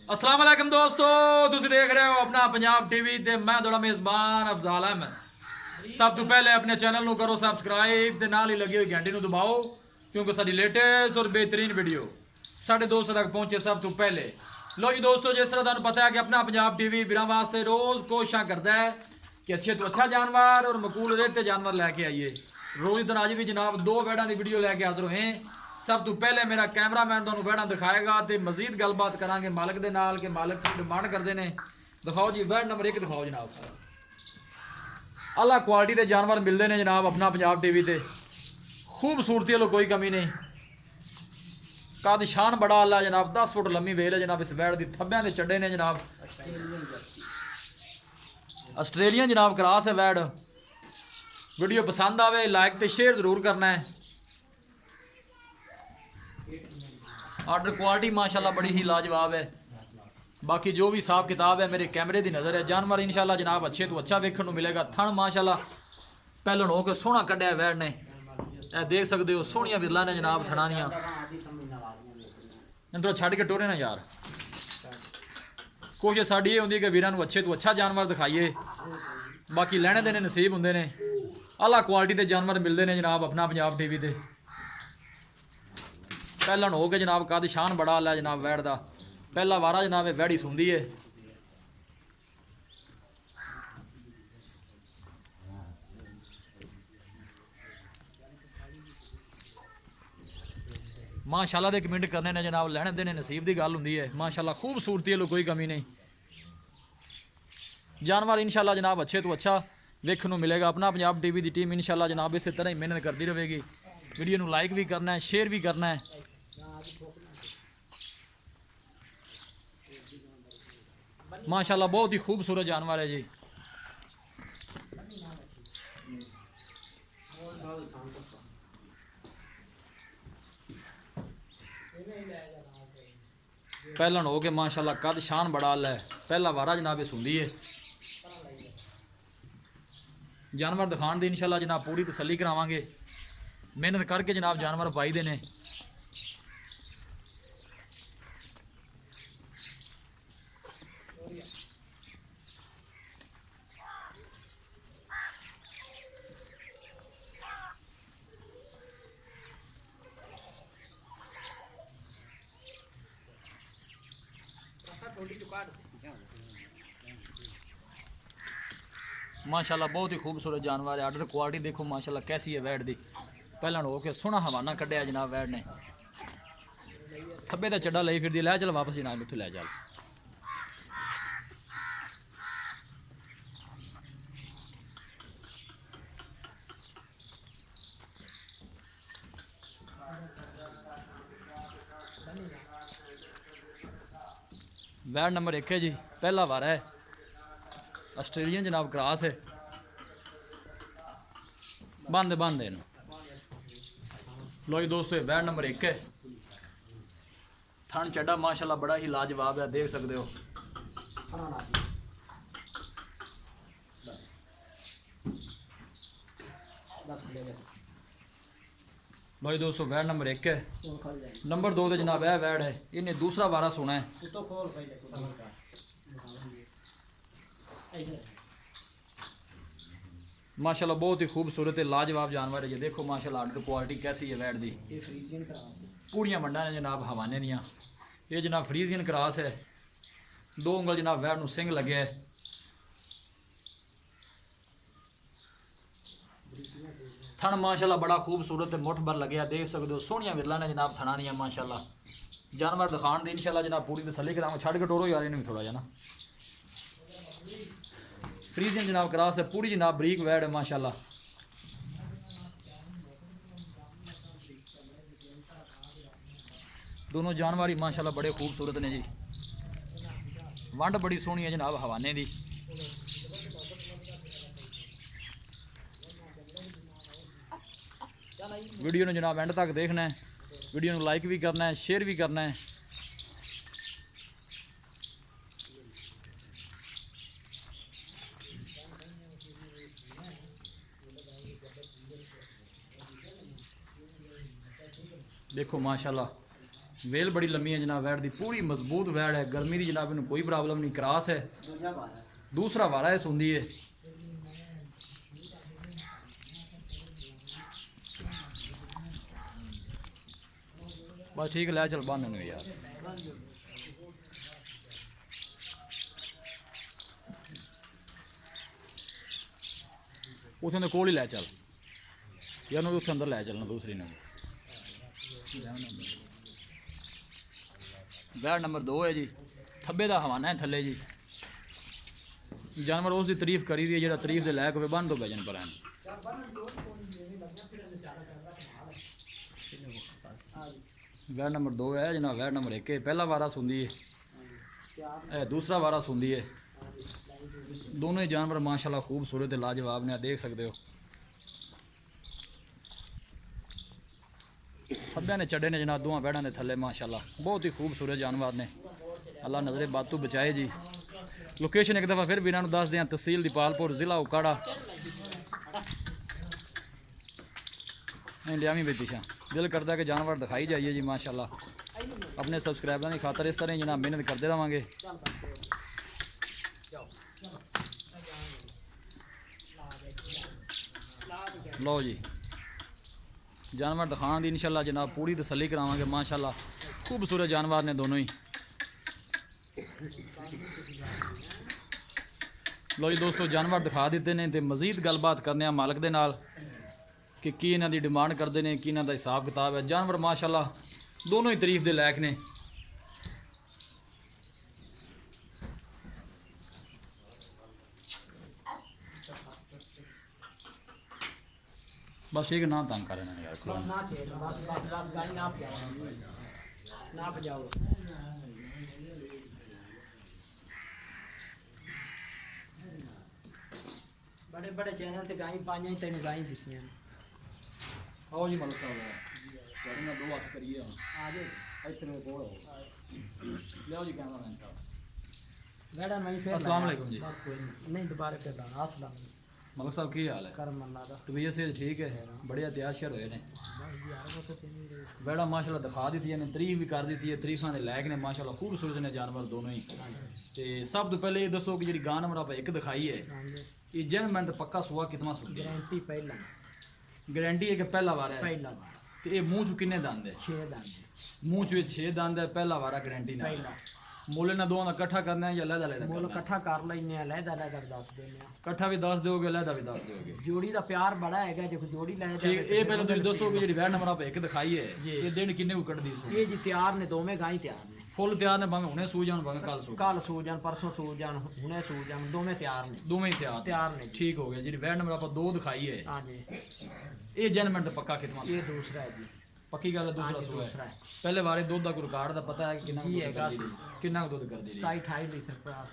अस्सलाम वालेकुम दोस्तों, तुम देख रहे हो अपना पंजाब टीवी ते मैं थोड़ा मेज़बान अफजाल अहमद। सब तो पहले अपने चैनल को करो सब्सक्राइब ते नाल ही लगी हुई घंटी को दबाओ, क्योंकि सारी लेटेस्ट और बेहतरीन वीडियो साढ़े 200 तक पहुंचे सब तो पहले। लो जी दोस्तों, जिस तरह तुहानू पता है कि अपना पंजाब टीवी वीरां वास्ते रोज़ कोशिशां करता है कि अच्छे तो अच्छा जानवर और मकूल रेते जानवर लैके आइए। रोज़ दिन अज भी जनाब दो वैड़ा की वीडियो लैके हाजिर होए। सब तो पहले मेरा कैमरामैन तुहानू वैड़ा दिखाएगा तो मजीद गलबात करांगे मालिक दे नाल कि मालिक की डिमांड करते हैं। दिखाओ जी वैड़ नंबर 1 दिखाओ जनाब। अला क्वालिटी के जानवर मिलते हैं जनाब अपना पंजाब टीवी ते। खूबसूरती वालों कोई कमी नहीं, कद शान बड़ा अला जनाब। 10 फुट लम्मी वेल है जनाब इस वैड़ की। थब्बियां दे चड्डे ने जनाब, आस्ट्रेलियन जनाब क्रॉस है वैड़। वीडियो पसंद आवे लाइक तो शेयर जरूर करना है। आर्डर क्वालिटी माशाल्लाह बड़ी ही लाजवाब है। बाकी जो भी हिसाब किताब है मेरे कैमरे की नज़र है। जानवर इंशाल्लाह जनाब अच्छे तो अच्छा वेखने को मिलेगा। थन माशाल्लाह पहलन हो के सोहना कढ़िया वैड़ ने, देख सकते हो सोहनिया विरला ने जनाब थना दियां। इंट्रो छड़ के टोरे ना यार। कोशिश साड़ी ये होंगी कि वीरां अच्छे तो अच्छा जानवर दिखाइए, बाकी लैने देने नसीब होंगे ने। आला क्वालिटी के जानवर मिलते हैं जनाब अपना पंजाब टीवी ते। पहलन हो के जनाब कद शान बड़ा आला जनाब वैड़ का। पहला वारा जनाब वैड़ी सुंदी है। माशाल्लाह दे कमेंट करने ने जनाब, लैने देने नसीब की गल होंगी है। माशाल्लाह खूबसूरती वालों कोई कमी नहीं। जानवर इंशाल्लाह जनाब अच्छे तो अच्छा वेखने को मिलेगा। अपना पंजाब टीवी की टीम इंशाल्लाह जनाब इस तरह ही मेहनत करती रहेगी। वीडियो को लाइक भी करना है, शेयर भी करना है। माशाल्लाह बहुत ही खूबसूरत जानवर है जी। पहलन हो के माशाल्लाह कद शान बड़ा आला है। पहला वारा जनाब ये सुंदी है। जानवर दिखाने की इंशाल्लाह जनाब पूरी तसल्ली करावांगे। मेहनत करके जनाब जानवर पाई दे ने। माशाल्लाह बहुत ही खूबसूरत जानवर है। आर्डर क्वालिटी देखो माशाल्लाह कैसी है वैड़ दी। पहलन हो के सोहना हवाना कढ़िया जनाब वैड़ ने। थब्बे का चड्डा लाई फिर लै चल वापस जनाब इत्थों लै चल। वैड़ नंबर 1 है जी। पहला वारा है, आस्ट्रेलियन जनाब क्रॉस है। बंद बंद है। लो जी दोस्तों, वैड़ नंबर 1 है। थन चड्डा माशाल्लाह बड़ा ही लाजवाब है, देख सकते हो। लो जी दोस्तों, वैड़ नंबर 1 है। नंबर 2 तो जनाब है वैड़ है, इन्हें दूसरा वारा सुना है। माशाल्लाह बहुत ही खूबसूरत है, लाजवाब जानवर है। ये देखो माशाल्लाह आर्डर क्वालिटी कैसी है वैड़ दी। पूड़ियाँ मंडा ने जनाब हवाने दियाँ। ये जनाब फ्रीजियन क्रॉस है। 2 उंगल जनाब वैड़ नूं सिंग लगे है। थन माशाल्लाह बड़ा खूबसूरत है, मुठ भर लगे, देख सकते हो। सोहनिया विरला ने जनाब थना दियाँ माशाल्लाह। जानवर दिखाने दी इंशाल्लाह जनाब पूरी तसल्ली करांगे। छड़ के टोरो यार इन्हें भी थोड़ा जा ना। फ्रीजियन जनाब क्रॉस है, पूरी जनाब बरीक वैड़ है माशाल्लाह। दोनों जानवर ही माशाल्लाह बड़े खूबसूरत ने जी। वंड बड़ी सोहनी है जनाब हवाने दी। वीडियो ने जनाब एंड तक देखना है। वीडियो को लाइक भी करना है, शेयर भी करना है। देखो माशाल्लाह वेल बड़ी लम्मी है जनाब वैट दी, पूरी मजबूत वैट है, गर्मी की जनाब इन्हें कोई प्रॉब्लम नहीं, क्रॉस है, दूसरा वारा है सुंदी है। बस ठीक है, लै चल बांध नहीं यार। उसे कोल ही लै चल यार, उसे अंदर लै चलना दूसरी ने। वैट नंबर 2 है जी, थब्बे का हवाना है थले जी। जानवर उसकी तारीफ करी दी है, जो तारीफ के लायक हो बन दो गजन पर है। वैट नंबर 2 है जनाब, वैट नंबर 1 है, पहला वारा सुंदी है, दूसरा वारा सुंदी है। दोनों ही जानवर माशाल्लाह खूबसूरत लाजवाब ने, देख सकते हो। थब्बे ने चढ़े ने जनाब दोवां वैड़ा ने थले, माशाल्लाह बहुत ही खूबसूरत जानवर ने। अल्लाह नजरे बातू बचाए जी। लोकेशन एक दफ़ा फिर भी इन्होंने दस दें, तहसील दीपालपुर, ज़िला उकाड़ा, लियामी बेतिशा। दिल करता है कि जानवर दिखाई जाइए जी माशाल्लाह, अपने सब्सक्राइबर की खातर इस तरह जनाब मेहनत करते रहेंगे। लो जी जानवर दिखाने की इंशाल्लाह जनाब पूरी तसल्ली करावांगे माशाल्लाह, खूबसूरत जानवर ने दोनों ही। लो जी दोस्तों जानवर दिखा दिते ने, तो मजीद गलबात करने मालक दे नाल कि की इन्हां दी डिमांड करते हैं, कि इन्हां दा हिसाब किताब है। जानवर माशाल्लाह दोनों ही तारीफ दे लायक ने। बस ठीक है, ना तंग कर यार, बड़े बड़े चैनल ते गाई पाइयां तेन गाई दित्तियां। आओ जी मलक साहब तेरे नाल दो हत्थ करिए आ जाओ इत्थे मेरे कोल आओ। लियाओ जी कैमरामैन साहब। बेड़ा मैं फिर अस्सलाम वालेकुम जी। नहीं दोबारा कर रहा अस्सलाम मलक साहब की हाल है? करम अल्लाह दा। तबीयत से ठीक है? बढ़िया तैयार श्यार होए ने? यार वो तो तेरी बेड़ा माशाल्लाह दिखा दी है, तारीफ भी कर दी है, तारीफां दे लायक ने माशाल्लाह, खूबसूरत ने जानवर दोनों ही। ते सब तो पहले ये दसो कि जी गां नंबर आप एक दिखाई है, ये जेनमैन तो पक्का सुआ कितना सुन गारंटी पहला गारंटी है कि पहला वारा है? पहला बार ते ये मुंह चु किन्ने दंद है? 6 दांत मुंह चु 6 दंद है, पहला वारा गारंटी ना। पहला मुੱਲ ਇਹਨਾਂ ਦੋਵਾਂ ਦਾ ਇਕੱਠਾ ਕਰਨਾ ਹੈ ਜਾਂ ਲਹਿਦਾ ਲਹਿਦਾ ਮੁੱਲ ਕਰਨਾ ਹੈ? ਇਕੱਠਾ ਕਰ ਲੈਨੇ ਆ ਲਹਿਦਾ ਲਹਿਦਾ ਦੱਸ ਦਿੰਦੇ ਆ। ਇਕੱਠਾ ਵੀ ਦੱਸ ਦਿਓਗੇ, ਲਹਿਦਾ ਵੀ ਦੱਸ ਦਿਓਗੇ? ਜੋੜੀ ਦਾ ਪਿਆਰ ਬੜਾ ਹੈਗਾ, ਜੇ ਕੋਈ ਜੋੜੀ ਲੈ ਠੀਕ, ਇਹ ਪਹਿਲਾਂ ਤੁਸੀਂ ਦੱਸੋ ਕਿ ਜਿਹੜੀ ਵੈਟ ਨੰਬਰ ਆਪਾਂ ਇੱਕ ਦਿਖਾਈ ਹੈ, ਜੀ। ਇਹ ਦਿਨ ਕਿੰਨੇ ਕੁ ਕੱਢਦੀ ਸੂ? ਇਹ ਜੀ ਤਿਆਰ ਨੇ, ਦੋਵੇਂ ਗਾਂ ਹੀ ਤਿਆਰ ਨੇ। ਫੁੱਲ ਤਿਆਰ ਨੇ, ਭਾਵੇਂ ਹੁਣੇ ਸੂ ਜਾਣ ਭਾਵੇਂ ਕੱਲ ਸੂ? ਕੱਲ ਸੂ ਜਾਣ, ਪਰਸੋਂ ਸੂ ਜਾਣ, ਹੁਣੇ ਸੂ ਜਾਣ, ਦੋਵੇਂ ਤਿਆਰ ਨੇ। ਦੋਵੇਂ ਹੀ ਤਿਆਰ ਤਿਆਰ ਨੇ ਜੀ। ਠੀਕ ਹੋ ਗਿਆ। ਜਿਹੜੀ ਵੈਟ ਨੰਬਰ ਆਪਾਂ 2 ਦਿਖਾਈ ਹੈ, ਹਾਂਜੀ ਇਹ ਜਨਮੈਂਟ ਪੱਕਾ ਕਿਤਨਾ ਸੂ? ਇਹ ਦੂਸਰਾ ਹੈ ਜੀ। ਪੱਕੀ ਗੱਲ ਹੈ, ਦੂਸਰਾ ਹਾਂਜੀ, ਸੂ ਹੈ। ਦੂਸਰਾ ਹੈ। ਪਹਿਲੇ ਵਾਰੇ ਦੁੱਧ ਦਾ ਕੋਈ ਰਿਕਾਰਡ ਦਾ ਪਤਾ ਹੈ ਕਿ ਕਿੰਨਾ ਕੁ ਕੀ ਦੁੱਧ ਹੈਗਾ? ਕਰਦੀ ਰਹੀ? ਕਿੰਨਾ ਕੁ ਦੁੱਧ ਕਰਦੀ ਰਹੀ? 27-28 ਲੀਟਰ ਪਲਾਸ।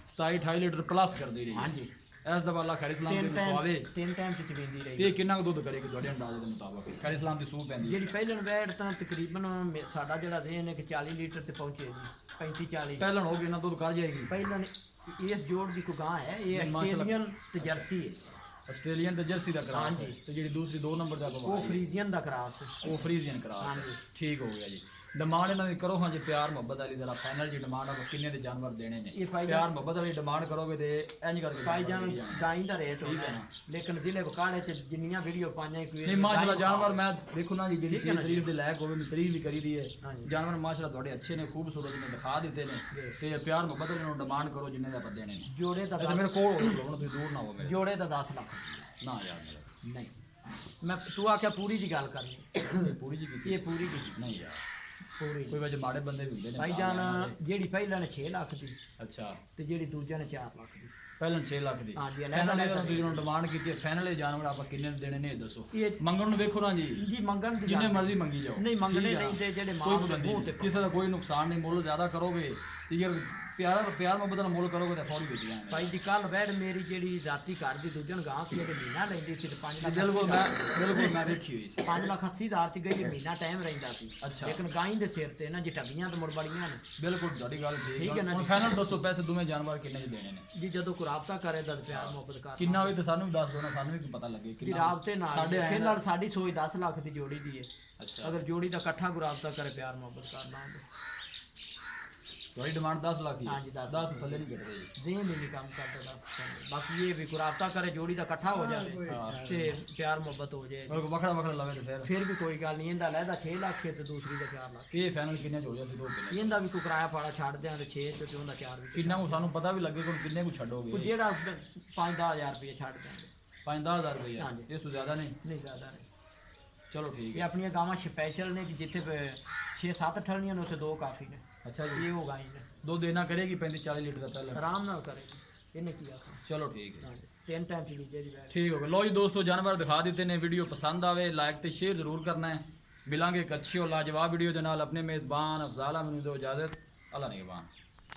27-28 ਲੀਟਰ ਪਲੱਸ ਕਰਦੀ ਰਹੀ? ਹਾਂਜੀ ਇਸ ਦਾ ਵਾਲਾ ਖੈਰ ਇਸਲਾਮ ਦੇ ਮੁਸਾਵੇ ਤਿੰਨ ਟਾਈਮ ਚ ਚਵੀਂਦੀ ਰਹੀ। ਇਹ ਕਿੰਨਾ ਕੁ ਦੁੱਧ ਕਰੇਗੀ ਤੁਹਾਡੇ ਅੰਦਾਜ਼ੇ ਦੇ ਮੁਤਾਬਕ? ਖੈਰ ਇਸਲਾਮ ਦੀ ਸੂਹ ਪੈਂਦੀ ਹੈ ਜਿਹੜੀ ਪਹਿਲਣ ਵੈੜ ਤਾਂ ਤਕਰੀਬਨ ਸਾਡਾ ਜਿਹੜਾ ਦੇਨ ਹੈ ਕਿ 40 ਲੀਟਰ ਤੇ ਪਹੁੰਚੇ ਜੀ, 35-40 ਪਹਿਲਾਂ ਹੋ ਗਈ ਨਾ ਦੁੱਧ ਕਰ ਜਾਏਗੀ। ਪਹਿਲਣ ਇਸ ਜੋੜ ਦੀ ਕੋ ਗਾਂ ਹੈ, ਇਹ ਮਾਸ਼ਾਅੱਲਾ। ਆਸਟ੍ਰੇਲੀਅਨ ਤੇ ਜਰਸੀ ਹੈ। ਆਸਟ੍ਰੇਲੀਅਨ ਤੇ ਜਰਸੀ ਦਾ ਕਰਾਸ ਹੈ, ਹਾਂਜੀ। ਤੇ ਜਿਹੜੀ ਦੂਸਰੀ 2 ਨੰਬਰ ਦਾ ਉਹ ਫਰੀਜ਼ੀਅਨ ਦਾ ਕਰਾਸ ਹੈ। ਉਹ ਫਰੀਜ਼ੀਅਨ ਕਰਾਸ ਹੈ। ਹਾਂਜੀ। ਠੀਕ ਹੋ ਗਿਆ ਜੀ। ਡਿਮਾਂਡ ਇਹਨਾਂ ਦੀ ਕਰੋ ਹਾਂ ਜੀ, ਪਿਆਰ ਮੁਹੱਬਤ ਵਾਲੀ ਜ਼ਰਾ ਫਾਈਨਲ ਜੀ ਡਿਮਾਂਡ ਆ, ਕਿੰਨੇ ਦੇ ਜਾਨਵਰ ਦੇਣੇ ਨੇ? ਇਹ ਭਾਈ ਪਿਆਰ ਮੁਹੱਬਤ ਵਾਲੀ ਡਿਮਾਂਡ ਕਰੋਗੇ ਤੇ ਇੰਜ ਕਰਕੇ ਭਾਈ ਜਾਨਵਰ ਜਾਨ ਦੇਈ ਜਾਣੇ। ਗਾਂ ਦਾ ਰੇਟ ਠੀਕ ਹੁੰਦਾ ਹੈ ਹੈ, ਨਾ। ਲੇਕਿਨ ਜ਼ਿਲ੍ਹੇ ਬਕਾਲੇ ਚ ਜਿੰਨੀਆਂ ਵੀਡੀਓ ਪਾਈਆਂ ਕੋਈ ਨਹੀਂ ਮਾਸ਼ਾਅੱਲਾ ਜਾਨਵਰ ਮੈਂ ਦੇਖੋ ਨਾ ਜੀ, ਜਿਹੜੀ ਠੀਕ ਹੈ ਨਾ ਜੀ। ਤਾਰੀਫ ਦੇ ਲਾਇਕ ਹੋਵੇ ਮੈਂ ਤਾਰੀਫ ਵੀ ਕਰੀ ਦੀ ਹੈ। ਹਾਂਜੀ। ਜਾਨਵਰ ਮਾਸ਼ਾਅੱਲਾ ਤੁਹਾਡੇ ਅੱਛੇ ਨੇ, ਖੂਬਸੂਰਤ ਨੇ, ਦਿਖਾ ਦਿੱਤੇ ਨੇ, ਤੇ ਪਿਆਰ ਮੁਹੱਬਤ ਵਾਲੀ ਨੂੰ ਡਿਮਾਂਡ ਕਰੋ ਜਿੰਨੇ ਦਾ ਆਪਾਂ ਦੇਣੇ ਨੇ। ਜੋੜੇ ਦਾ ਤੇ ਮੇਰੇ ਕੋਲ ਹੋ ਲਓ, ਤੁਸੀਂ ਦੂਰ ਨਾ ਹੋ ਮੇਰੇ। ਜੋੜੇ ਦਾ 10 ਲੱਖ ਨਾ ਯਾਰ ਮੇਰੇ ਨਹੀਂ। ਮੈਂ ਤੂੰ ਆਖਿਆ ਪੂਰੀ ਦੀ ਗੱਲ ਕਰਨੀ, ਪੂਰੀ ਜੀ ਕੀਤੀ ਇਹ ਪੂਰੀ ਦੀ ਨਹੀਂ ਯਾਰ, ਪੂਰੀ ਕੋਈ ਵਜੇ ਮਾੜੇ ਬੰਦੇ ਵੀ ਹੁੰਦੇ ਨੇ ਭਾਈ ਜਾਨ ਜਿਹੜੀ ਪਹਿਲਾਂ ਨੇ 6 ਲੱਖ ਦੀ ਅੱਛਾ ਤੇ ਜਿਹੜੀ ਦੂਜਿਆਂ ਨੇ 4 ਲੱਖ ਦੀ। ਪਹਿਲਾਂ 6 ਲੱਖ ਦੀ ਹਾਂਜੀ, ਫਾਈਨਲ ਲੈ ਤੁਸੀਂ ਜਿਹਨੂੰ ਡਿਮਾਂਡ ਕੀਤੀ ਹੈ, ਫਾਈਨਲ ਇਹ ਜਾਨਵਰ ਆਪਾਂ ਕਿੰਨੇ ਦੇਣੇ ਨੇ ਇਹ ਦੱਸੋ? ਇਹ ਮੰਗਣ ਨੂੰ ਵੇਖੋ ਨਾ ਜੀ, ਜੀ ਮੰਗਣ ਦੀ ਜਿੰਨੇ ਗੱਲ ਮਰਜ਼ੀ ਮੰਗੀ ਜਾਓ। ਨਹੀਂ ਮੰਗਣੇ ਠੀਕ ਆ। ਨਹੀਂ ਤੇ ਜਿਹੜੇ ਕੋਈ ਮਾਂ ਪਾਬੰਦੀ ਮੂੰਹ ਨਹੀਂ, ਤੇ ਕਿਸੇ ਦਾ ਕੋਈ ਨੁਕਸਾਨ ਨਹੀਂ। ਮੁੱਲ ਜ਼ਿਆਦਾ ਕਰੋਗੇ ਤੇ ਯਾਰ ਪਿਆਰ ਮੁਹੱਬਤ ਨਾਲ ਮੁੱਲ ਕਰੋਗੇ ਤਾਂ ਫੌਰੀ ਵੇਚ ਜਾਣਗੇ। ਭਾਈ ਦੀ ਕੱਲ ਵੈੜ ਮੇਰੀ ਜਿਹੜੀ ਰਾਤੀ ਘਰ ਦੀ ਦੂਜਣ ਗਾਂ ਸੀ, ਜਿਹੜੇ ਮਹੀਨਾ ਲੈਂਦੀ ਸੀ ਤੇ 5 ਲੱਖ ਬਿਲਕੁਲ ਮੈਂ ਦੇਖੀ ਹੋਈ ਸੀ। 5,80,000 ਚ ਗਈ, ਮਹੀਨਾ ਟਾਈਮ ਰਹਿੰਦਾ ਸੀ। ਅੱਛਾ। ਲੇਕਿਨ ਗਾਂ ਦੇ ਸਿਰ ਤੇ ਨਾ ਜੀ ਠੱਗੀਆਂ ਤੇ ਮੁੜ ਬੜੀਆਂ ਨੇ ਬਿਲਕੁਲ ਤੁਹਾਡੀ ਗੱਲ ਠੀਕ ਠੀਕ ਹੈ ਨਾ ਹੁਣ ਜੀ। ਫਾਈਨਲ ਦੱਸੋ ਪੈਸੇ ਦੋਵੇਂ ਜਾਨਵਰ ਕਿੰਨੇ ਚ ਦੇਣੇ ਨੇ? ਜੀ ਜਦੋਂ ਕੋਈ ਰਾਬਤਾ ਕਰੇ ਤਾਂ ਪਿਆਰ ਮੁਹੱਬਤ ਕਰ ਕਿੰਨਾ ਹੋਏ ਤੇ ਸਾਨੂੰ ਵੀ ਦੱਸ ਦਿਓ ਨਾ, ਸਾਨੂੰ ਵੀ ਪਤਾ ਲੱਗੇ ਕਿ ਰਾਬਤੇ ਨਾਲ ਸਾਡੇ ਐਂ ਫਿਲਹਾਲ ਸਾਡੀ ਸੋਚ 10 ਲੱਖ ਦੀ ਜੋੜੀ ਦੀ ਹੈ। ਅੱਛਾ ਅਗਰ ਜੋੜੀ ਦਾ ਇਕੱਠਾ ਕੋਈ ਰਾਬਤਾ ਕਰੇ ਪਿਆਰ ਮੁਹੱਬਤ ਕਰਨਾ ਹੁੰਦਾ ਤੁਹਾਡੀ ਡਿਮਾਂਡ 10 ਲੱਖ ਹੀ ਹਾਂਜੀ, 10 10 ਥੱਲੇ ਨਹੀਂ ਘਟਦੇ ਜੀ। ਜ਼ੇਨ ਹੀ ਨਹੀਂ ਕੰਮ ਕਰਦਾ ਬਾਕੀ ਇਹ ਵੀ ਕੋਈ ਰਾਬਤਾ ਕਰੇ ਜੋੜੀ ਦਾ ਇਕੱਠਾ ਹੋ ਜਾਵੇ ਤੇ ਪਿਆਰ ਮੁਹੱਬਤ ਹੋ ਜਾਏ, ਅਗਰ ਵੱਖਰਾ ਵੱਖਰਾ ਲਵੇ ਤੇ ਫਿਰ ਵੀ ਕੋਈ ਗੱਲ ਨਹੀਂ। ਇਹਦਾ ਲੈਦਾ 6 ਲੱਖ ਹੈ ਤੇ ਦੂਸਰੀ ਦਾ 4 ਲੱਖ। ਇਹ ਫਾਈਨਲ ਕਿੰਨੇ ਚ ਹੋ ਜਾ ਸੀ 2 ਕਿੱਲੇ? ਇਹਦਾ ਵੀ ਕੋਈ ਕਿਰਾਇਆ ਪਾੜਾ ਛੱਡ ਦਿਆਂ ਤੇ 6 ਤੇ ਉਹਦਾ 4 ਵੀ ਕਿੰਨਾ ਕੁ ਸਾਨੂੰ ਪਤਾ ਵੀ ਲੱਗੇ ਕਿ ਕਿੰਨੇ ਕੁ ਛੱਡੋਗੇ? ਕੋਈ ਜਿਹੜਾ 5-10,000 ਰੁਪਏ ਛੱਡ ਦਿਆਂਗੇ। 5-10,000 ਰੁਪਏ ਹਾਂਜੀ। ਇਸ ਤੋਂ ਜ਼ਿਆਦਾ ਨਹੀਂ? ਨਹੀਂ ਜ਼ਿਆਦਾ ਨਹੀਂ। ਚਲੋ ਠੀਕ ਇਹ ਹੈ। ਆਪਣੀਆਂ ਗਾਵਾਂ ਸਪੈਸ਼ਲ ਨੇ ਕਿ ਜਿੱਥੇ 6-7 ਠਲਣੀਆਂ ਨੇ ਉੱਥੇ 2 ਕਾਫੀ ਨੇ। ਅੱਛਾ ਜੀ, ਇਹ ਹੋ ਗਾਈ ਨੇ ਦੁੱਧ ਦੇਣਾ ਕਰੇਗੀ 35-40 ਲੀਟਰ ਦਾ ਪਹਿਲਾਂ? ਆਰਾਮ ਨਾਲ ਕਰੇਗੀ, ਇਹਨੇ ਕੀ ਆਖਣਾ। ਚਲੋ ਠੀਕ ਹੈ। ਹਾਂਜੀ, 3 ਟਾਈਮ ਚ ਨੀਚੇ ਦੀ ਬੈਠ। ਠੀਕ ਹੋ ਗਿਆ। ਲੋ ਜੀ ਦੋਸਤੋ, ਜਾਨਵਰ ਦਿਖਾ ਦਿੱਤੇ ਨੇ। ਵੀਡੀਓ ਪਸੰਦ ਆਵੇ ਲਾਈਕ ਤੇ ਸ਼ੇਅਰ ਜ਼ਰੂਰ ਕਰਨਾ ਹੈ। ਮਿਲਾਂਗੇ ਇੱਕ ਅੱਛੀ और लाजवाब वीडियो ਦੇ ਨਾਲ। ਆਪਣੇ ਮੇਜ਼ਬਾਨ ਅਫਜ਼ਾਲ ਅਹਿਮਦ ਨੂੰ ਦਿਓ ਇਜਾਜ਼ਤ। ਅੱਲਾ ਨਿਗਹਿਬਾਨ।